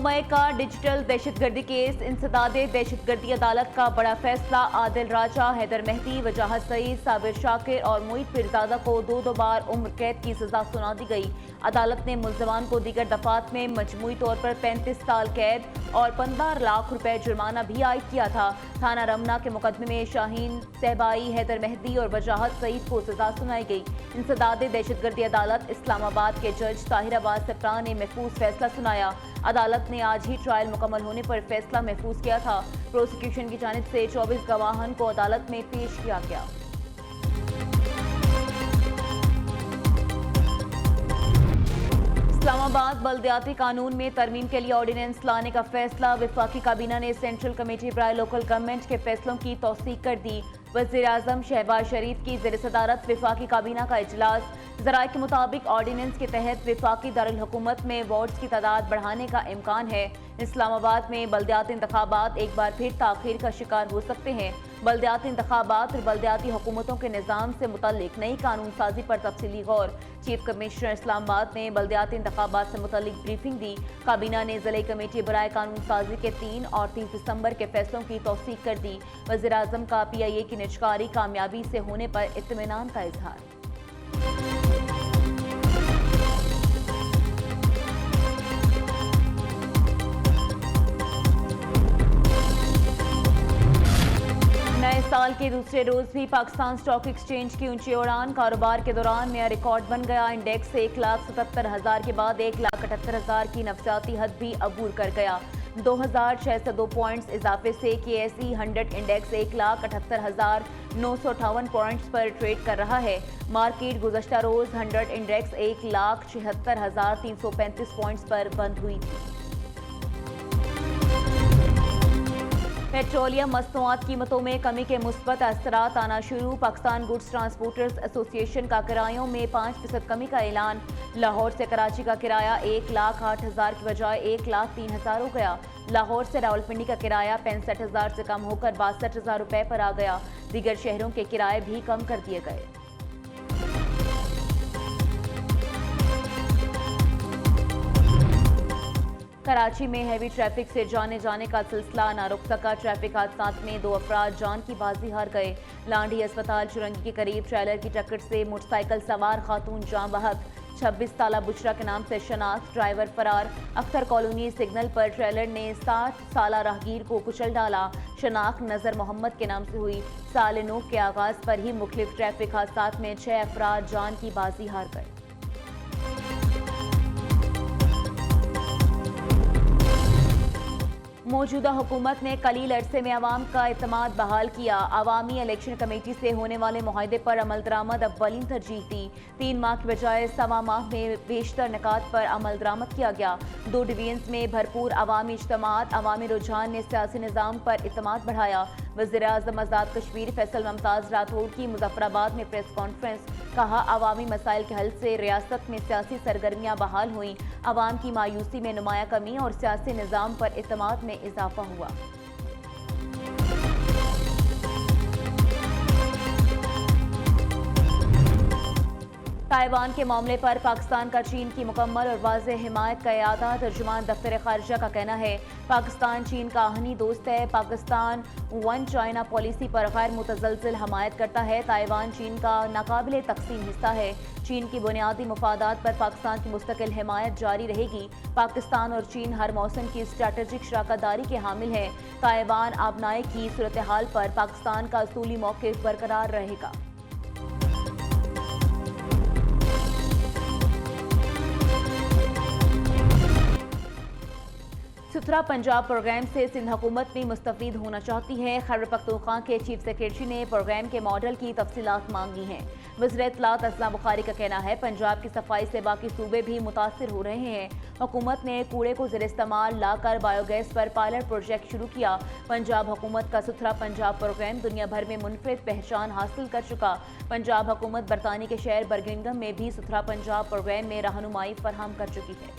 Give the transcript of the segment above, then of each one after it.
مئی کا ڈیجیٹل دہشت گردی کیس انسداد دہشت گردی عدالت کا بڑا فیصلہ عادل راجہ، حیدر مہدی، وجاہت سعید، صابر شاکر اور معید پیرزادہ کو دو بار عمر قید کی سزا سنا دی گئی۔ عدالت نے ملزمان کو دیگر دفعات میں مجموعی طور پر 35 سال قید اور 15 لاکھ روپے جرمانہ بھی عائد کیا تھا۔ تھانہ رمنا کے مقدمے میں شاہین صہبائی، حیدر مہدی اور وجاہت سعید کو سزا سنائی گئی۔ انسداد دہشت گردی عدالت اسلام آباد کے جج طاہر عباس سپران نے محفوظ فیصلہ سنایا۔ عدالت نے آج ہی ٹرائل مکمل ہونے پر فیصلہ محفوظ کیا تھا۔ پروسیکیوشن کی جانب سے 24 گواہان کو عدالت میں پیش کیا گیا۔ اسلام آباد بلدیاتی قانون میں ترمیم کے لیے آرڈیننس لانے کا فیصلہ۔ وفاقی کابینہ نے سینٹرل کمیٹی برائے لوکل گورنمنٹ کے فیصلوں کی توثیق کر دی۔ وزیراعظم شہباز شریف کی زیر صدارت وفاقی کابینہ کا اجلاس۔ ذرائع کے مطابق آرڈیننس کے تحت وفاقی دارالحکومت میں وارڈز کی تعداد بڑھانے کا امکان ہے۔ اسلام آباد میں بلدیاتی انتخابات ایک بار پھر تاخیر کا شکار ہو سکتے ہیں۔ بلدیاتی انتخابات اور بلدیاتی حکومتوں کے نظام سے متعلق نئی قانون سازی پر تفصیلی غور۔ چیف کمشنر اسلام آباد نے بلدیاتی انتخابات سے متعلق بریفنگ دی۔ کابینہ نے ضلعی کمیٹی برائے قانون سازی کے 3 اور 30 دسمبر کے فیصلوں کی توثیق کر دی۔ وزیراعظم کا PIA کی نجکاری کامیابی سے ہونے پر اطمینان کا اظہار۔ نئے سال کے دوسرے روز بھی پاکستان اسٹاک ایکسچینج کی اونچی اڑان۔ کاروبار کے دوران نیا ریکارڈ بن گیا۔ انڈیکس 1,77,000 کے بعد 1,78,000 کی نفسیاتی حد بھی عبور کر گیا۔ 2,602 پوائنٹس اضافے سے KSE 100 انڈیکس 1,78,958 پوائنٹس پر ٹریڈ کر رہا ہے۔ مارکیٹ گزشتہ روز 100 انڈیکس 1,76,335 پوائنٹس پر بند ہوئی تھی۔ پیٹرولیم مصنوعات قیمتوں میں کمی کے مثبت اثرات آنا شروع۔ پاکستان گڈز ٹرانسپورٹرز ایسوسی ایشن کا کرایوں میں 5% کمی کا اعلان۔ لاہور سے کراچی کا کرایہ 1,08,000 کی بجائے 1,03,000 ہو گیا۔ لاہور سے راولپنڈی کا کرایہ 65,000 سے کم ہو کر 62,000 روپے پر آ گیا۔ دیگر شہروں کے کرائے بھی کم کر دیے گئے۔ کراچی میں ہیوی ٹریفک سے جانے کا سلسلہ نہ رک سکا۔ ٹریفک حادثات میں 2 افراد جان کی بازی ہار گئے۔ لانڈھی اسپتال چرنگی کے قریب ٹریلر کی ٹکر سے موٹر سائیکل سوار خاتون جاں بحق۔ 26 سالہ بشرا کے نام سے شناخت، ڈرائیور فرار۔ اختر کالونی سگنل پر ٹریلر نے 60 سالہ راہگیر کو کچل ڈالا۔ شناخت نظر محمد کے نام سے ہوئی۔ سال نو کے آغاز پر ہی مختلف ٹریفک حادثات میں 6 افراد جان کی بازی ہار گئے۔ موجودہ حکومت نے قلیل عرصے میں عوام کا اعتماد بحال کیا۔ عوامی الیکشن کمیٹی سے ہونے والے معاہدے پر عمل درآمد اولین ترجیح دی۔ 3 ماہ کی بجائے سوا ماہ میں بیشتر نکات پر عمل درآمد کیا گیا۔ 2 ڈویژنز میں بھرپور عوامی اجتماعات۔ عوامی رجحان نے سیاسی نظام پر اعتماد بڑھایا۔ وزیراعظم آزاد کشمیر فیصل ممتاز راٹھور کی مظفر آباد میں پریس کانفرنس۔ کہا، عوامی مسائل کے حل سے ریاست میں سیاسی سرگرمیاں بحال ہوئیں۔ عوام کی مایوسی میں نمایاں کمی اور سیاسی نظام پر اعتماد میں اضافہ ہوا۔ تائیوان کے معاملے پر پاکستان کا چین کی مکمل اور واضح حمایت کا اعادہ۔ ترجمان دفتر خارجہ کا کہنا ہے، پاکستان چین کا آہنی دوست ہے۔ پاکستان ون چائنا پالیسی پر غیر متزلزل حمایت کرتا ہے۔ تائیوان چین کا ناقابل تقسیم حصہ ہے۔ چین کی بنیادی مفادات پر پاکستان کی مستقل حمایت جاری رہے گی۔ پاکستان اور چین ہر موسم کی اسٹریٹجک شراکت داری کے حامل ہیں۔ تائیوان آبنائی کی صورتحال پر پاکستان کا اصولی موقف برقرار رہے گا۔ ستھرا پنجاب پروگرام سے سندھ حکومت بھی مستفید ہونا چاہتی ہے۔ خیبر پختونخوا کے چیف سیکریٹری نے پروگرام کے ماڈل کی تفصیلات مانگی ہیں۔ وزیر اطلاعات اسلم بخاری کا کہنا ہے، پنجاب کی صفائی سے باقی صوبے بھی متاثر ہو رہے ہیں۔ حکومت نے کوڑے کو زیر استعمال لا کر بایو گیس پر پائلٹ پروجیکٹ شروع کیا۔ پنجاب حکومت کا ستھرا پنجاب پروگرام دنیا بھر میں منفرد پہچان حاصل کر چکا۔ پنجاب حکومت برطانیہ کے شہر برمنگھم میں بھی ستھرا پنجاب پروگرام میں رہنمائی فراہم کر چکی ہے۔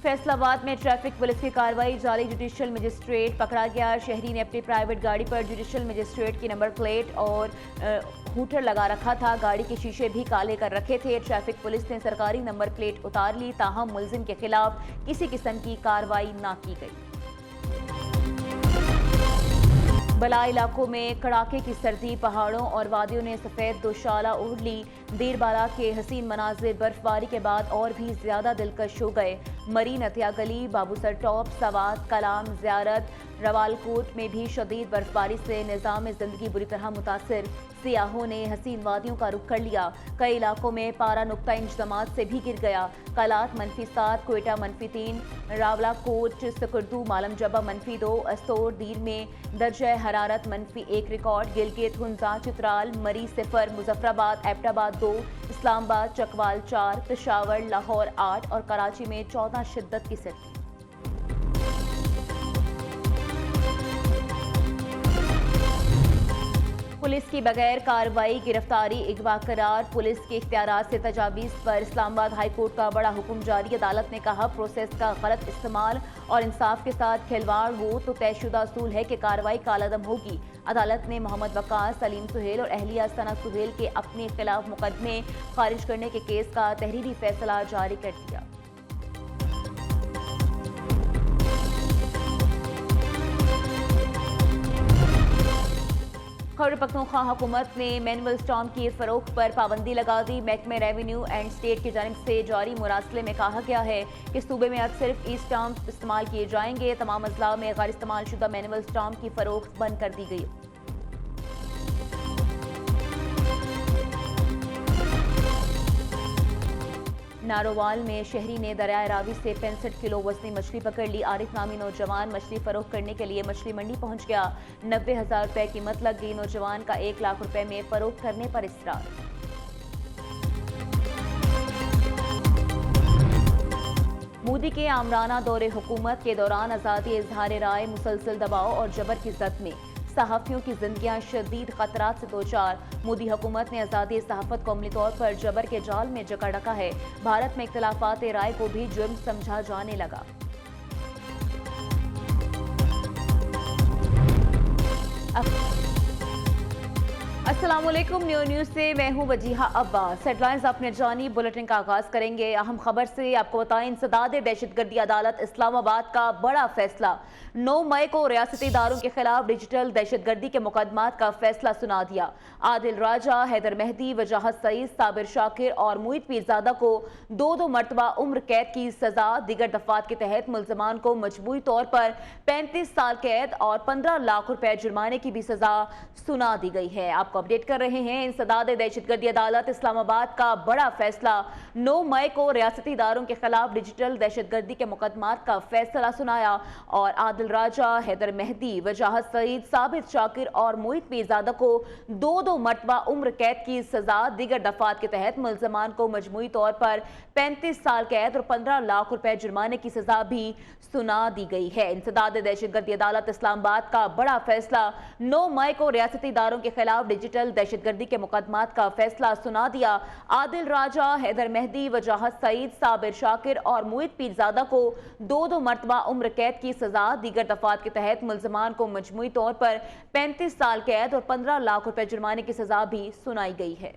فیصل آباد میں ٹریفک پولیس کی کارروائی، جعلی جوڈیشل مجسٹریٹ پکڑا گیا۔ شہری نے اپنی پرائیویٹ گاڑی پر جوڈیشل مجسٹریٹ کی نمبر پلیٹ اور ہوٹر لگا رکھا تھا۔ گاڑی کے شیشے بھی کالے کر رکھے تھے۔ ٹریفک پولیس نے سرکاری نمبر پلیٹ اتار لی، تاہم ملزم کے خلاف کسی قسم کی کارروائی نہ کی گئی۔ بلا علاقوں میں کڑاکے کی سردی، پہاڑوں اور وادیوں نے سفید دوشالہ اوڑھ لی۔ دیر بالا کے حسین مناظر برف باری کے بعد اور بھی زیادہ دلکش ہو گئے۔ مرین عطیہ گلی، بابو سر ٹاپ، سوات، کلام، زیارت، روالکوٹ میں بھی شدید برف باری سے نظام زندگی بری طرح متاثر۔ سیاحوں نے حسین وادیوں کا رخ کر لیا۔ کئی علاقوں میں پارا نقطہ انچ جماعت سے بھی گر گیا۔ کلات -7، کوئٹہ -3، راولاکوٹ، سکردو، مالم جبہ -2، استور دیر میں درجہ حرارت -1 ریکارڈ۔ گلگت، ہنزا، چترال، مری 0، مظفرآباد، ایبٹ آباد 2، اسلام آباد، چکوال 4، پشاور، لاہور 8 اور کراچی میں 14 شدت کی سردی۔ پولیس کی بغیر کارروائی، گرفتاری اغوا قرار۔ پولیس کے اختیارات سے تجاویز پر اسلام آباد ہائی کورٹ کا بڑا حکم جاری۔ عدالت نے کہا، پروسیس کا غلط استعمال اور انصاف کے ساتھ کھلواڑ ہو تو طے شدہ اصول ہے کہ کارروائی کالعدم ہوگی۔ عدالت نے محمد وقاص، سلیم سہیل اور اہلیہ ثنا سہیل کے اپنے خلاف مقدمے خارج کرنے کے کیس کا تحریری فیصلہ جاری کر دیا۔ خیبر پختونخوا حکومت نے مینول اسٹام کی فروخت پر پابندی لگا دی۔ محکمہ ریونیو اینڈ اسٹیٹ کی جانب سے جاری مراسلے میں کہا گیا ہے کہ صوبے میں اب صرف ای اسٹامپ استعمال کیے جائیں گے۔ تمام اضلاع میں غیر استعمال شدہ مینول اسٹامپ کی فروخت بند کر دی گئی۔ نارووال میں شہری نے دریائے راوی سے 65 کلو وزنی مچھلی پکڑ لی۔ عارف نامی نوجوان مچھلی فروخت کرنے کے لیے مچھلی منڈی پہنچ گیا۔ 90,000 روپے قیمت لگ گئی۔ نوجوان کا 1 لاکھ روپے میں فروخت کرنے پر اصرار۔ مودی کے آمرانہ دور حکومت کے دوران آزادی اظہار رائے مسلسل دباؤ اور جبر کی زد میں، صحافیوں کی زندگیاں شدید خطرات سے دوچار۔ مودی حکومت نے آزادی صحافت کو عملی طور پر جبر کے جال میں جکڑ رکھا ہے۔ بھارت میں اختلافات رائے کو بھی جرم سمجھا جانے لگا۔ السلام علیکم، نیوز سے میں ہوں وجیہہ عباس۔ ہیڈ لائنز اپنے جانب بلیٹن کا آغاز کریں گے۔ اہم خبر سے آپ کو بتائیں، انسداد دہشت گردی عدالت اسلام آباد کا بڑا فیصلہ۔ 9 مئی کو ریاستی اداروں کے خلاف ڈیجیٹل دہشت گردی کے مقدمات کا فیصلہ سنا دیا۔ عادل راجہ، حیدر مہدی، وجاہت سعید، صابر شاکر اور موید پیرزادہ کو 2 مرتبہ عمر قید کی سزا۔ دیگر دفعات کے تحت ملزمان کو مجموعی طور پر 35 سال قید اور 15 لاکھ روپے جرمانے کی بھی سزا سنا دی گئی ہے۔ آپ کو اپڈیٹ کر رہے ہیں، انسداد دہشت گردی عدالت اسلام آباد کا بڑا فیصلہ۔ 9 مئی کو ریاستی اداروں کے خلاف ڈیجیٹل دہشت گردی کے مقدمات کا فیصلہ سنایا اور عادل راجہ، حیدر مہدی، وجاہت سعید، صابر شاکر اور موید پیرزادہ کو 2 مرتبہ عمر قید کی سزا۔ دیگر دفعات کے تحت ملزمان کو مجموعی طور پر 35 سال قید اور 15 لاکھ روپے جرمانے کی سزا بھی سنا دی گئی ہے۔ انسداد دہشت گردی عدالت اسلام آباد کا بڑا فیصلہ۔ 9 مئی کو ریاستی اداروں کے خلاف ڈیجیٹل دہشت گردی کے مقدمات کا فیصلہ سنا دیا۔ عادل راجہ، حیدر مہدی، وجاہت سعید، صابر شاکر اور موید پیرزادہ کو 2 مرتبہ عمر قید کی سزا۔ دیگر دفعات کے تحت ملزمان کو مجموعی طور پر 35 سال قید اور 15 لاکھ روپے جرمانے کی سزا بھی سنائی گئی ہے۔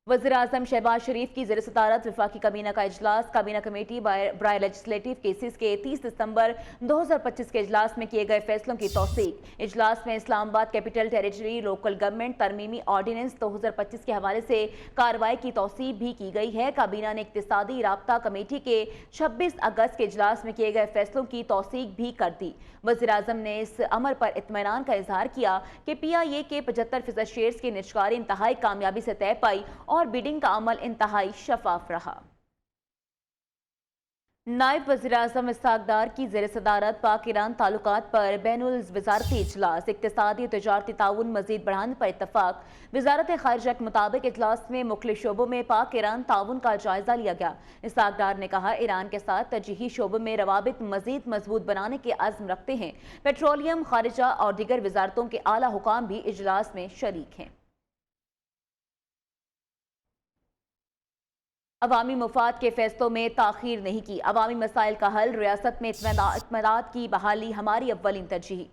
وزیراعظم شہباز شریف کی زیر صدارت وفاقی کابینہ کا اجلاس۔ کابینہ کمیٹی برائے لیجسلیٹو کیسز کے 30 دسمبر 2025 کے اجلاس میں کیے گئے فیصلوں کی توثیق۔ اجلاس میں Islamabad capital territory local government ترمیمی آرڈیننس 2025 کے حوالے سے کارروائی کی توثیق بھی کی گئی ہے۔ کابینہ نے اقتصادی رابطہ کمیٹی کے 26 اگست کے اجلاس میں کیے گئے فیصلوں کی توثیق بھی کر دی۔ وزیراعظم نے اس امر پر اطمینان کا اظہار کیا کہ پی آئی اے کے 75% شیئرز کی نجکاری انتہائی کامیابی سے طے پائی اور بیڈنگ کا عمل انتہائی شفاف رہا۔ نائب وزیراعظم اسحاق ڈار کی زیر صدارت پاک ایران تعلقات پر بین الوزارتی اجلاس۔ اقتصادی و تجارتی تعاون مزید بڑھانے پر اتفاق۔ وزارت خارجہ کے مطابق اجلاس میں مختلف شعبوں میں پاک ایران تعاون کا جائزہ لیا گیا۔ اسحاق ڈار نے کہا، ایران کے ساتھ ترجیحی شعبوں میں روابط مزید مضبوط بنانے کے عزم رکھتے ہیں۔ پیٹرولیم، خارجہ اور دیگر وزارتوں کے اعلیٰ حکام بھی اجلاس میں شریک ہیں۔ عوامی مفاد کے فیصلوں میں تاخیر نہیں کی، عوامی مسائل کا حل، ریاست میں اطمینان کی بحالی ہماری اولین ترجیح۔